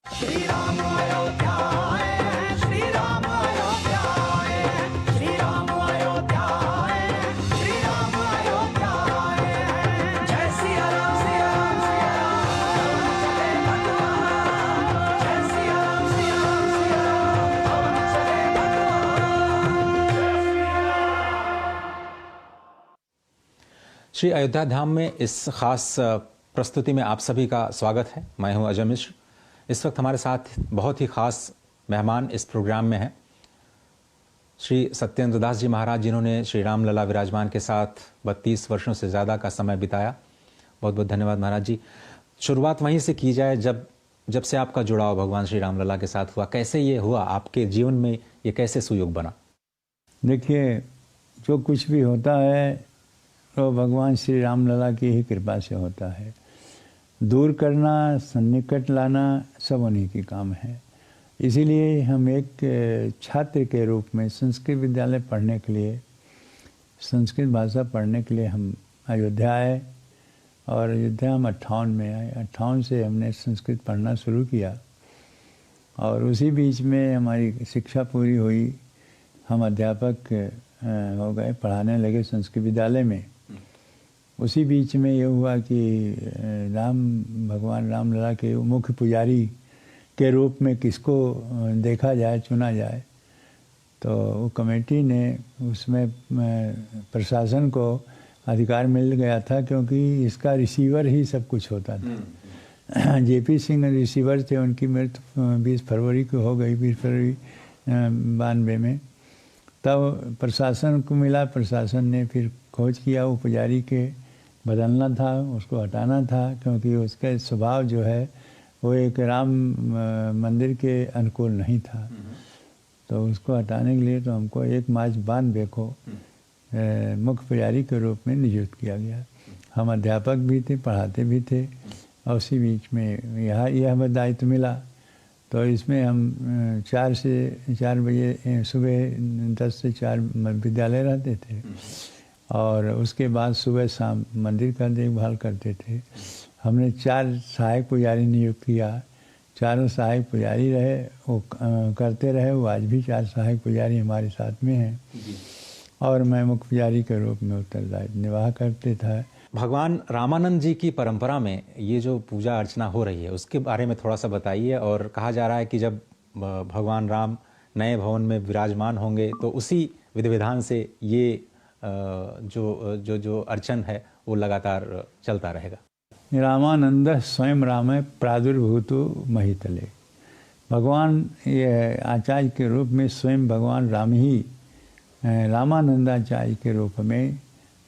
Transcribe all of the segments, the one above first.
श्री राम अयोध्या आए हैं, श्री राम अयोध्या आए हैं, श्री राम अयोध्या आए हैं, श्री राम अयोध्या आए हैं। जय सिया राम सिया राम सिया राम, चले भगवान। जय सिया राम सिया राम सिया राम, चले भगवान। श्री अयोध्या धाम में इस खास प्रस्तुति में आप सभी का स्वागत है। मैं हूं अजय मिश्र। इस वक्त हमारे साथ बहुत ही खास मेहमान इस प्रोग्राम में हैं। श्री सत्येंद्र दास जी महाराज, जिन्होंने श्री राम लला विराजमान के साथ 32 वर्षों से ज़्यादा का समय बिताया। बहुत बहुत धन्यवाद महाराज जी। शुरुआत वहीं से की जाए, जब से आपका जुड़ाव भगवान श्री राम लला के साथ हुआ, कैसे ये हुआ आपके जीवन में, ये कैसे सुयोग बना? देखिए, जो कुछ भी होता है तो भगवान श्री राम लला की ही कृपा से होता है। दूर करना, सन्निकट लाना सब उन्हीं की काम है। इसीलिए हम एक छात्र के रूप में संस्कृत विद्यालय पढ़ने के लिए, संस्कृत भाषा पढ़ने के लिए हम अयोध्या आए। और अयोध्या हम 58 में आए। 58 से हमने संस्कृत पढ़ना शुरू किया और उसी बीच में हमारी शिक्षा पूरी हुई। हम अध्यापक हो गए, पढ़ाने लगे संस्कृत विद्यालय में। उसी बीच में ये हुआ कि भगवान राम लला के मुख्य पुजारी के रूप में किसको देखा जाए, चुना जाए। तो वो कमेटी ने, उसमें प्रशासन को अधिकार मिल गया था, क्योंकि इसका रिसीवर ही सब कुछ होता था। जेपी सिंह रिसीवर थे। उनकी मृत्यु 20 फरवरी को हो गई, 20 फरवरी 92 में। तब प्रशासन को मिला। प्रशासन ने फिर खोज किया, वो पुजारी के बदलना था, उसको हटाना था, क्योंकि उसका स्वभाव जो है वो एक राम मंदिर के अनुकूल नहीं था। तो उसको हटाने के लिए तो हमको 1 मार्च 92 को मुख्य पुजारी के रूप में नियुक्त किया गया। हम अध्यापक भी थे, पढ़ाते भी थे। और उसी बीच में यह हमें दायित्व मिला। तो इसमें हम 4 से 4 बजे सुबह 10 से 4 विद्यालय रहते थे और उसके बाद सुबह शाम मंदिर का देखभाल करते थे। हमने 4 सहायक पुजारी नियुक्त किया। 4 सहायक पुजारी रहे, वो करते रहे। वो आज भी 4 सहायक पुजारी हमारे साथ में हैं। और मैं मुख्य पुजारी के रूप में उत्तरदायित्व निर्वाह करते था। भगवान रामानंद जी की परंपरा में ये जो पूजा अर्चना हो रही है, उसके बारे में थोड़ा सा बताइए। और कहा जा रहा है कि जब भगवान राम नए भवन में विराजमान होंगे तो उसी विधि विधान से ये जो अर्चन है वो लगातार चलता रहेगा। रामानंद स्वयं राम प्रादुर्भूतो महितले। भगवान ये आचार्य के रूप में स्वयं भगवान राम ही रामानंदाचार्य के रूप में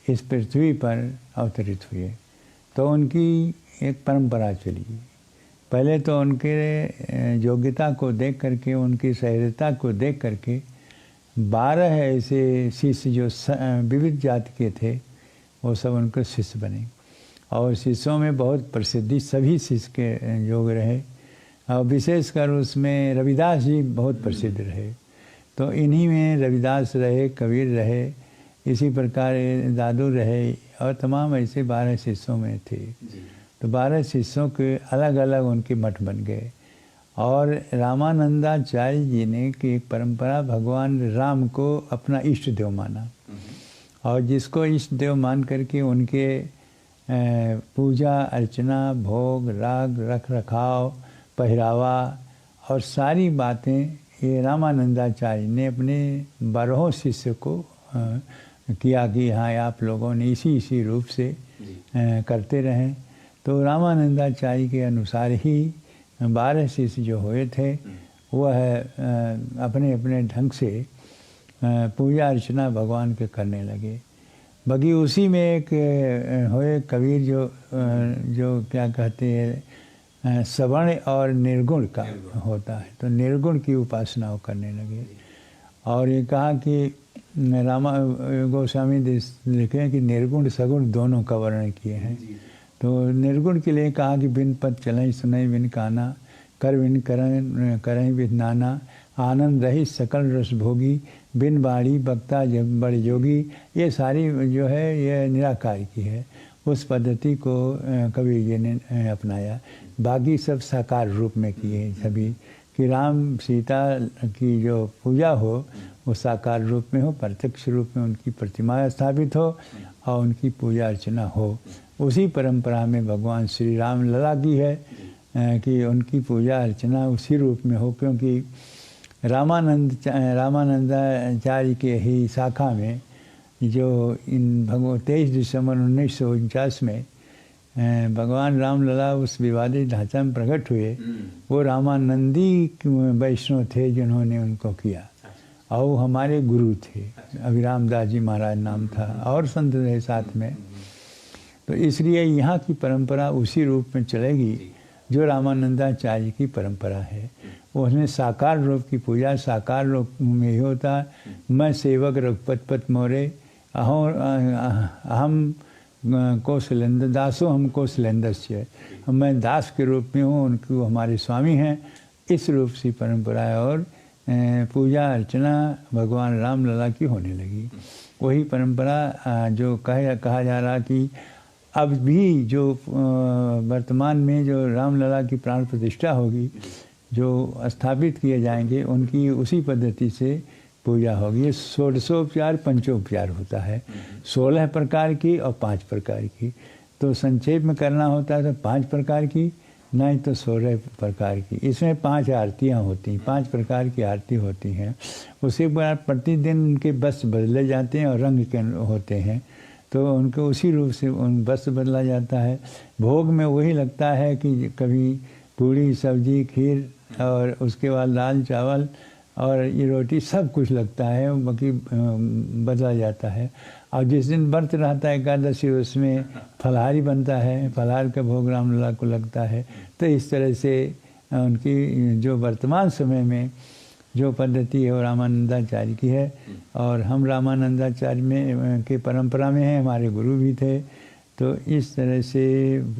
इस पृथ्वी पर अवतरित हुए। तो उनकी एक परंपरा चली। पहले तो उनके योग्यता को देख करके, उनकी सहृदयता को देख करके 12 ऐसे शिष्य जो विविध जाति के थे, वो सब उनके शिष्य बने। और शिष्यों में बहुत प्रसिद्धि सभी शिष्य के योग रहे। और विशेषकर उसमें रविदास जी बहुत प्रसिद्ध रहे। तो इन्हीं में रविदास रहे, कबीर रहे, इसी प्रकार दादू रहे और तमाम ऐसे 12 शिष्यों में थे। तो 12 शिष्यों के अलग अलग उनके मठ बन गए। और रामानंदाचार्य जी ने की एक परंपरा, भगवान राम को अपना इष्ट देव माना। और जिसको इष्ट देव मान करके उनके पूजा अर्चना, भोग राग, रख रखाव, पहरावा और सारी बातें ये रामानंदाचार्य ने अपने 12 शिष्य को किया कि हाँ, आप लोगों ने इसी रूप से करते रहें। तो रामानंदाचार्य के अनुसार ही 12 शिष्य जो हुए थे, वह अपने अपने ढंग से पूजा अर्चना भगवान के करने लगे। बाकी उसी में एक हुए कबीर जो क्या कहते हैं, सवर्ण और निर्गुण का होता है। तो निर्गुण की उपासना वो करने लगे। और ये कहा कि गोस्वामी लिखे हैं कि निर्गुण सगुण दोनों का वर्णन किए हैं। तो निर्गुण के लिए कहा कि बिन पद चलई सुनई बिन काना, कर बिन करई बिन नाना, आनंद रही सकल रस भोगी, बिन बाड़ी बक्ता जब बड़ योगी। ये सारी जो है ये निराकार की है। उस पद्धति को कबीर जी ने अपनाया। बाकी सब साकार रूप में किए सभी, कि राम सीता की जो पूजा हो वो साकार रूप में हो, प्रत्यक्ष रूप में उनकी प्रतिमा स्थापित हो और उनकी पूजा अर्चना हो। उसी परंपरा में भगवान श्री राम लला की है कि उनकी पूजा अर्चना उसी रूप में हो, क्योंकि रामानंदाचार्य के ही शाखा में जो इन 23 दिसंबर 1949 में भगवान रामलला उस विवादित ढांचा में प्रकट हुए, वो रामानंदी वैष्णव थे जिन्होंने उनको किया, और वो हमारे गुरु थे। अभिराम दास जी महाराज नाम था, और संत रहे साथ में। तो इसलिए यहाँ की परंपरा उसी रूप में चलेगी जो रामानंदाचार्य की परंपरा है। उसने साकार रूप की पूजा साकार रूप में ही होता। मैं सेवक रघुपत पत मोरे, अहम कौशलेंद्र दासो हम कौशलेंद्र, मैं दास के रूप में हूँ, उनकी वो हमारे स्वामी हैं। इस रूप से परंपरा है और पूजा अर्चना भगवान रामलला की होने लगी। वही परंपरा जो कहा जा रहा कि अब भी जो वर्तमान में जो रामलला की प्राण प्रतिष्ठा होगी, जो स्थापित किए जाएंगे, उनकी उसी पद्धति से पूजा होगी। ये 16 पंचोपचार होता है, 16 प्रकार की और 5 प्रकार की। तो संक्षेप में करना होता है तो 5 प्रकार की, नहीं तो 16 प्रकार की। इसमें 5 आरतियाँ होती हैं, 5 प्रकार की आरती होती हैं। उसी बाद प्रतिदिन उनके वस्त्र बदले जाते हैं और रंग के होते हैं, तो उनको उसी रूप से उन वस्त्र बदला जाता है। भोग में वही लगता है कि कभी पूड़ी सब्जी खीर और उसके बाद दाल चावल और ये रोटी सब कुछ लगता है, बाकी बदला जाता है। और जिस दिन व्रत रहता है एकादशी, उसमें फलाहारी बनता है, फलाहार का भोग रामलला को लगता है। तो इस तरह से उनकी जो वर्तमान समय में जो पद्धति है वो रामानंदाचार्य की है, और हम रामानंदाचार्य में के परंपरा में हैं, हमारे गुरु भी थे। तो इस तरह से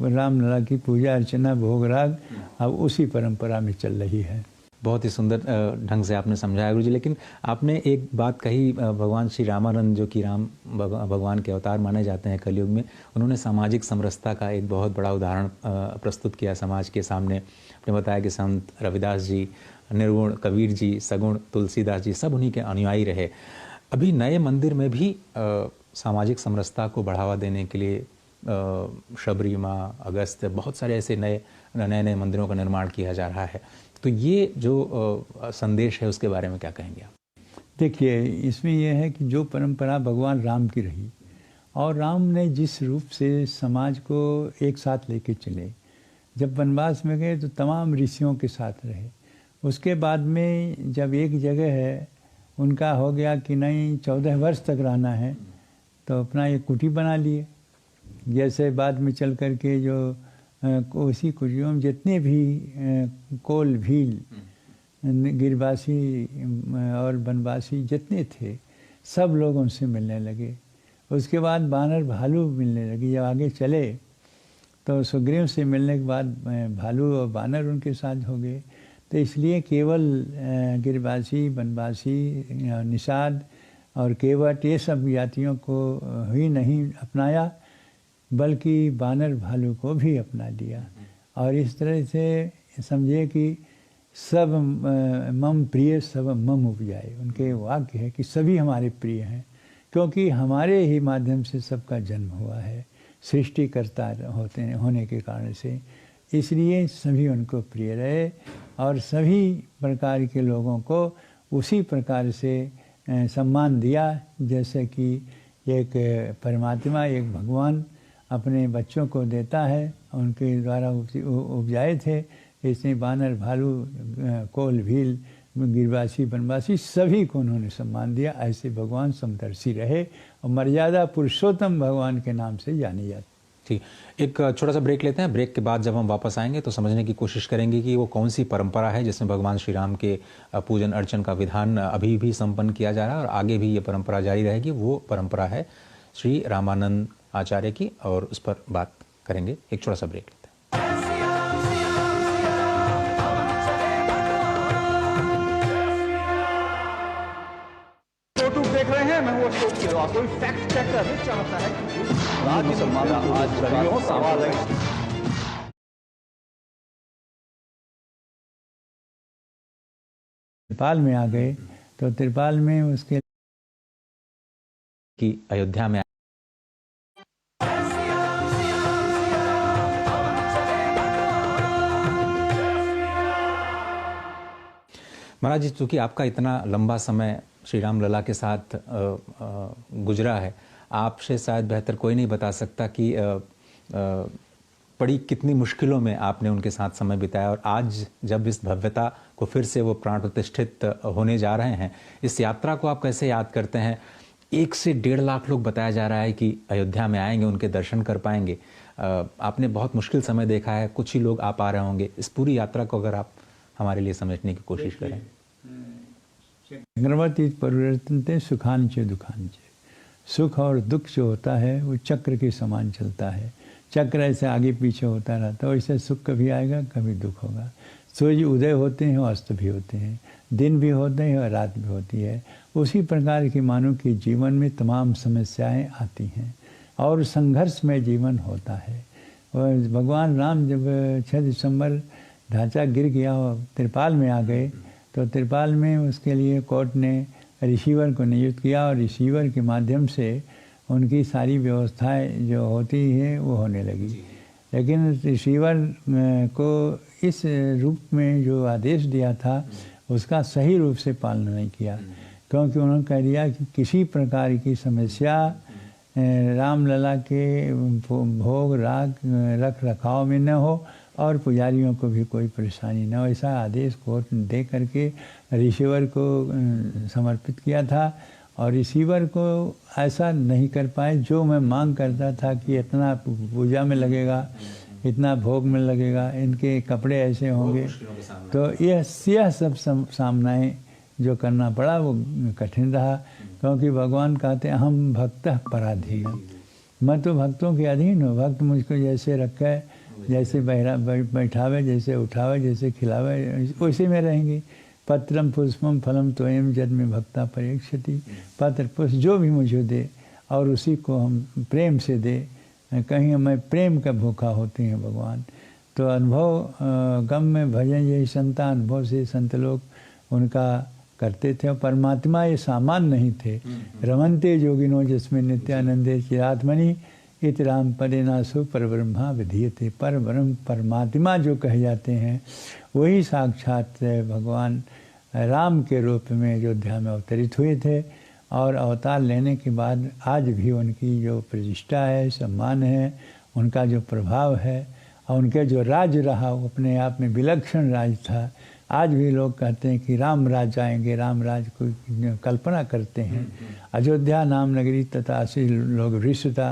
रामलला की पूजा अर्चना भोग राग अब उसी परंपरा में चल रही है। बहुत ही सुंदर ढंग से आपने समझाया गुरुजी। लेकिन आपने एक बात कही, भगवान श्री रामानंद जो कि राम भगवान के अवतार माने जाते हैं कलयुग में, उन्होंने सामाजिक समरसता का एक बहुत बड़ा उदाहरण प्रस्तुत किया समाज के सामने। आपने बताया कि संत रविदास जी, निर्गुण कबीर जी, सगुण तुलसीदास जी सब उन्हीं के अनुयायी रहे। अभी नए मंदिर में भी सामाजिक समरसता को बढ़ावा देने के लिए शबरी माँ, अगस्त, बहुत सारे ऐसे नए मंदिरों का निर्माण किया जा रहा है। तो ये जो संदेश है उसके बारे में क्या कहेंगे आप? देखिए, इसमें यह है कि जो परंपरा भगवान राम की रही, और राम ने जिस रूप से समाज को एक साथ लेके चले, जब वनवास में गए तो तमाम ऋषियों के साथ रहे। उसके बाद में जब एक जगह है उनका हो गया कि नहीं 14 वर्ष तक रहना है, तो अपना एक कुटी बना लिए। जैसे बाद में चल कर के जो उसी कुटियों में जितने भी कोल भील गिरवासी और वनवासी जितने थे सब लोग उनसे मिलने लगे। उसके बाद बानर भालू मिलने लगे। जब आगे चले तो सुग्रीव से मिलने के बाद भालू और बानर उनके साथ हो गए। तो इसलिए केवल गिरवासी, वनवासी, निषाद और केवट ये सब जातियों को ही नहीं अपनाया, बल्कि बानर भालू को भी अपना लिया। और इस तरह से समझिए कि सब मम प्रिय सब मम उपजाए। उनके वाक्य है कि सभी हमारे प्रिय हैं, क्योंकि हमारे ही माध्यम से सबका जन्म हुआ है, सृष्टिकर्ता होने के कारण से। इसलिए सभी उनको प्रिय रहे और सभी प्रकार के लोगों को उसी प्रकार से सम्मान दिया, जैसे कि एक परमात्मा, एक भगवान अपने बच्चों को देता है, उनके द्वारा उपजाए थे। इसने बानर भालू, कोल भील, गिरवासी, वनवासी सभी को उन्होंने सम्मान दिया। ऐसे भगवान समदर्शी रहे और मर्यादा पुरुषोत्तम भगवान के नाम से जाने जाते। ठीक, एक छोटा सा ब्रेक लेते हैं। ब्रेक के बाद जब हम वापस आएंगे तो समझने की कोशिश करेंगे कि वो कौन सी परंपरा है जिसमें भगवान श्री राम के पूजन अर्चन का विधान अभी भी संपन्न किया जा रहा है और आगे भी ये परंपरा जारी रहेगी। वो परंपरा है श्री रामानंद आचार्य की, और उस पर बात करेंगे। एक छोटा सा ब्रेक लेते हैं। देख रहे हैं, मैं वो कोई फैक्ट चेकर चाहता है राजनीति आज सदियों सवाल है। त्रिपाल में आ गए तो त्रिपाल में उसके कि अयोध्या में महाराज जी, चूँकि आपका इतना लंबा समय श्री राम लला के साथ गुजरा है, आपसे शायद बेहतर कोई नहीं बता सकता कि बड़ी कितनी मुश्किलों में आपने उनके साथ समय बिताया, और आज जब इस भव्यता को फिर से वो प्राण प्रतिष्ठित होने जा रहे हैं, इस यात्रा को आप कैसे याद करते हैं? 1 से 1.5 लाख लोग बताया जा रहा है कि अयोध्या में आएंगे, उनके दर्शन कर पाएंगे। आपने बहुत मुश्किल समय देखा है, कुछ ही लोग आ पा रहे होंगे। इस पूरी यात्रा को अगर आप हमारे लिए समझने की कोशिश करें। चक्रवर्ती परिवर्तनते सुखांच दुखांच, सुख और दुख जो होता है वो चक्र के समान चलता है। चक्र ऐसे आगे पीछे होता रहता है, वैसे सुख कभी आएगा कभी दुख होगा। सूर्य उदय होते हैं और अस्त भी होते हैं, दिन भी होते हैं और रात भी होती है। उसी प्रकार की मानव के जीवन में तमाम समस्याएं आती हैं और संघर्ष में जीवन होता है। और भगवान राम जब 6 दिसंबर ढांचा गिर गया और त्रिपाल में आ गए तो त्रिपाल में उसके लिए कोर्ट ने रिसीवर को नियुक्त किया और रिसीवर के माध्यम से उनकी सारी व्यवस्थाएं जो होती हैं वो होने लगी। लेकिन रिसीवर को इस रूप में जो आदेश दिया था उसका सही रूप से पालन नहीं किया, क्योंकि उन्होंने कह दिया कि किसी प्रकार की समस्या रामलला के भोग राग रख रखाव में न हो और पुजारियों को भी कोई परेशानी न हो। ऐसा आदेश कोर्ट ने दे करके रिसीवर को समर्पित किया था और रिसीवर को ऐसा नहीं कर पाए जो मैं मांग करता था कि इतना पूजा में लगेगा, इतना भोग में लगेगा, इनके कपड़े ऐसे होंगे। तो यह सब सामनाएं जो करना पड़ा वो कठिन रहा, क्योंकि भगवान कहते हैं हम भक्त पराधीन, मैं तो भक्तों के अधीन हूँ। भक्त मुझको जैसे रखे, जैसे बैठावे, जैसे उठावे, जैसे खिलावे, उसी में रहेंगे। पत्रम पुष्पम फलम त्वयं जद में भक्ता परीक्षति, पत्र पुष्प जो भी मुझे दे और उसी को हम प्रेम से दे। कहीं मैं प्रेम का भूखा होते हैं भगवान। तो अनुभव गम में भजन यही संता, अनुभव से संत लोग उनका करते थे। और परमात्मा ये सामान नहीं थे। रमनते जोगिनो जिसमें नित्यानंदे चिरात्मनि इत राम पदे नासु पर ब्रह्मा विधीयते। पर ब्रह्म परमात्मा जो कहे जाते हैं वही साक्षात भगवान राम के रूप में अयोध्या में अवतरित हुए थे। और अवतार लेने के बाद आज भी उनकी जो प्रतिष्ठा है, सम्मान है, उनका जो प्रभाव है और उनके जो राज रहा वो अपने आप में विलक्षण राज था। आज भी लोग कहते हैं कि राम राज आएंगे, राम राज को कल्पना करते हैं। अयोध्या नाम नगरी तथा असी लोग विश्वता।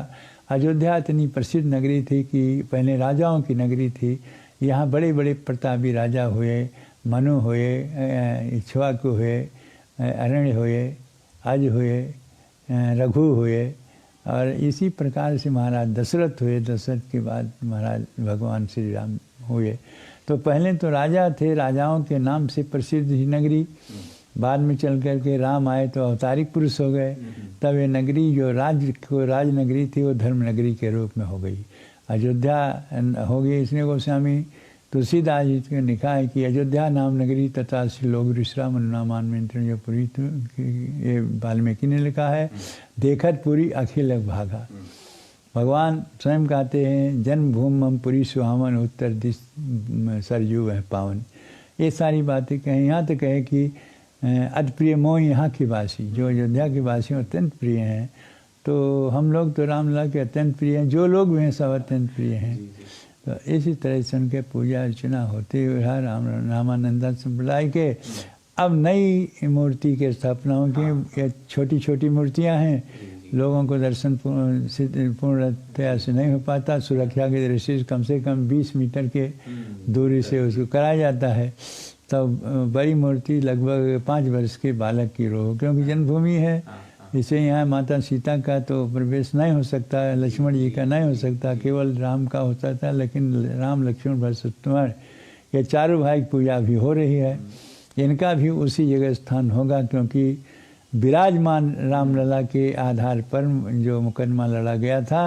अयोध्या इतनी प्रसिद्ध नगरी थी कि पहले राजाओं की नगरी थी। यहाँ बड़े बड़े प्रतापी राजा हुए, मनु हुए, इक्ष्वाकु हुए, अरण्य हुए, अज हुए, रघु हुए और इसी प्रकार से महाराज दशरथ हुए। दशरथ के बाद महाराज भगवान श्री राम हुए। तो पहले तो राजा थे, राजाओं के नाम से प्रसिद्ध ही नगरी। बाद में चल कर के राम आए तो अवतारिक पुरुष हो गए। तब ये नगरी जो राजनगरी थी वो धर्म नगरी के रूप में हो गई, अयोध्या हो गई। इसलिए गोस्वामी तुलसीदास जी ने लिखा है कि अयोध्या नाम नगरी तथा श्री लोग विश्राम नामान में जो पूरी, ये वाल्मीकि ने लिखा है। देखत पूरी अखिल भागा। भगवान स्वयं कहते हैं जन्मभूमि मम पुरी सुहावन, उत्तर दिश सरयू वह पावन। ये सारी बातें कहें। यहाँ तो कहे कि अति प्रिय मोह यहाँ के वासी, जो अयोध्या के वासी अत्यंत प्रिय हैं। तो हम लोग तो रामलला के अत्यंत प्रिय हैं, जो लोग भी हैं सब अत्यंत प्रिय हैं। तो इसी तरह से उनके पूजा अर्चना होती हुई रामानंदा संप्रदाय के। अब नई मूर्ति के स्थापना होगी। ये छोटी छोटी मूर्तियाँ हैं, लोगों को दर्शन पूर्णतया से नहीं हो पाता। सुरक्षा की दृष्टि से कम 20 मीटर के दूरी से उसको कराया जाता है। तब बड़ी मूर्ति लगभग 5 वर्ष के बालक की रोह, क्योंकि जन्मभूमि है। इसे यहाँ माता सीता का तो प्रवेश नहीं हो सकता, लक्ष्मण जी का नहीं हो सकता, केवल राम का होता था। लेकिन राम लक्ष्मण भरत शत्रुघ्न ये चारों भाई की पूजा भी हो रही है। इनका भी उसी जगह स्थान होगा, क्योंकि विराजमान रामलला के आधार पर जो मुकदमा लड़ा गया था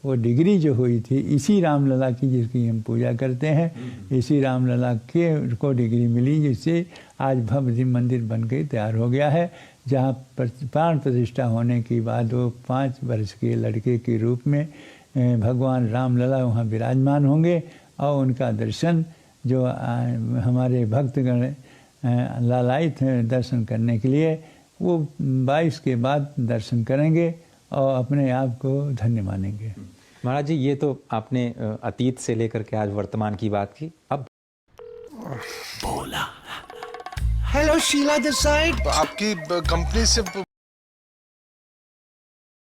वो डिग्री जो हुई थी इसी रामलला की, जिसकी हम पूजा करते हैं, इसी रामलला के को डिग्री मिली, जिससे आज भव्य मंदिर बन के तैयार हो गया है, जहाँ प्राण प्रतिष्ठा होने के बाद वो 5 वर्ष के लड़के के रूप में भगवान रामलला वहाँ विराजमान होंगे और उनका दर्शन जो हमारे भक्तगण लालायित हैं दर्शन करने के लिए, वो 22 के बाद दर्शन करेंगे और अपने आप को धन्य मानेंगे। महाराज जी, ये तो आपने अतीत से लेकर के आज वर्तमान की बात की, अब हेलो शीला दिस साइड। आपकी कंपनी से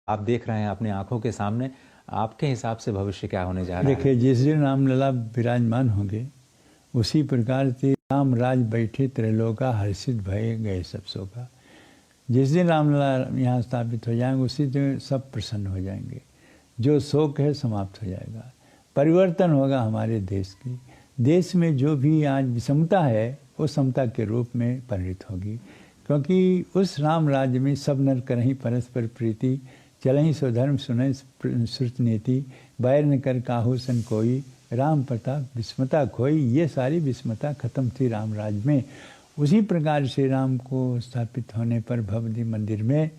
आप देख रहे हैं अपनी आंखों के सामने, आपके हिसाब से भविष्य क्या होने जा रहा है? देखिए, जिस दिन रामलला विराजमान होंगे उसी प्रकार से राम राज बैठे त्रैलोका हर्षित भय गए सब शोका। जिस दिन रामलला यहाँ स्थापित हो जाएंगे उसी दिन सब प्रसन्न हो जाएंगे, जो शोक है समाप्त हो जाएगा, परिवर्तन होगा हमारे देश की। देश में जो भी आज विषमता है वो समता के रूप में परिणित होगी, क्योंकि उस राम राज्य में सब नर करहीं परस्पर प्रीति, चलहीं स्वधर्म सुनहि श्रुत नीति, बैर न कर काहू सन कोई, राम प्रताप विस्मता खोई। ये सारी विस्मता खत्म थी राम राज्य में। उसी प्रकार से राम को स्थापित होने पर भव्य मंदिर में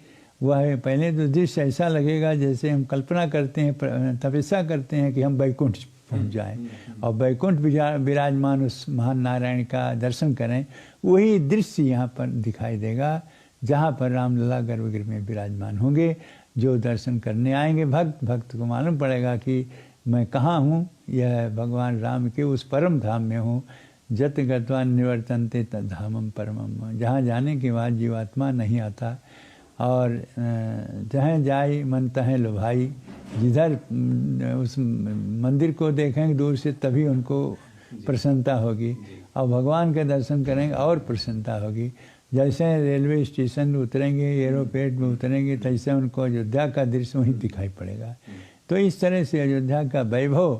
वह पहले तो दृश्य ऐसा लगेगा जैसे हम कल्पना करते हैं, तपस्या करते हैं कि हम वैकुंठ पहुंच जाएं और वैकुंठ विराजमान उस महान नारायण का दर्शन करें। वही दृश्य यहाँ पर दिखाई देगा, जहाँ पर रामलला गर्भगृह में विराजमान होंगे। जो दर्शन करने आएंगे भक्त को मालूम पड़ेगा कि मैं कहाँ हूँ, यह भगवान राम के उस परम धाम में हूँ। जत गत्वा निवर्तन्ते तद्धामम परमम, जहाँ जाने के बाद जीवात्मा नहीं आता, और जहाँ जाए मन तहें लो भाई। जिधर उस मंदिर को देखेंगे दूर से तभी उनको प्रसन्नता होगी, और भगवान के दर्शन करेंगे और प्रसन्नता होगी। जैसे रेलवे स्टेशन उतरेंगे, एयरपोर्ट में उतरेंगे, तैसे उनको अयोध्या का दृश्य वहीं दिखाई पड़ेगा। तो इस तरह से अयोध्या का वैभव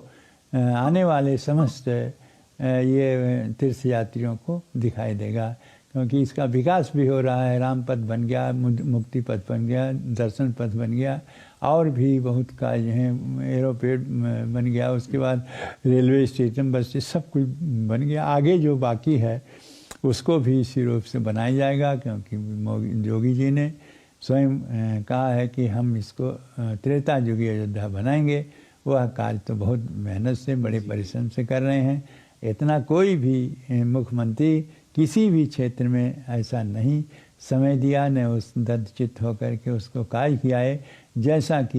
आने वाले समस्त ये तीर्थ यात्रियों को दिखाई देगा, क्योंकि इसका विकास भी हो रहा है। राम पथ बन गया, मुक्ति पथ बन गया, दर्शन पथ बन गया, और भी बहुत कार्य हैं। एयरपोर्ट बन गया, उसके बाद रेलवे स्टेशन, बस सब कुछ बन गया। आगे जो बाकी है उसको भी इसी रूप से बनाया जाएगा, क्योंकि जोगी जी ने स्वयं कहा है कि हम इसको त्रेता युगी अयोध्या बनाएंगे। वह कार्य तो बहुत मेहनत से, बड़े परिश्रम से कर रहे हैं। इतना कोई भी मुख्यमंत्री किसी भी क्षेत्र में ऐसा नहीं समय दिया, न उस दत्तचित्त होकर के उसको कार्य किया है, जैसा कि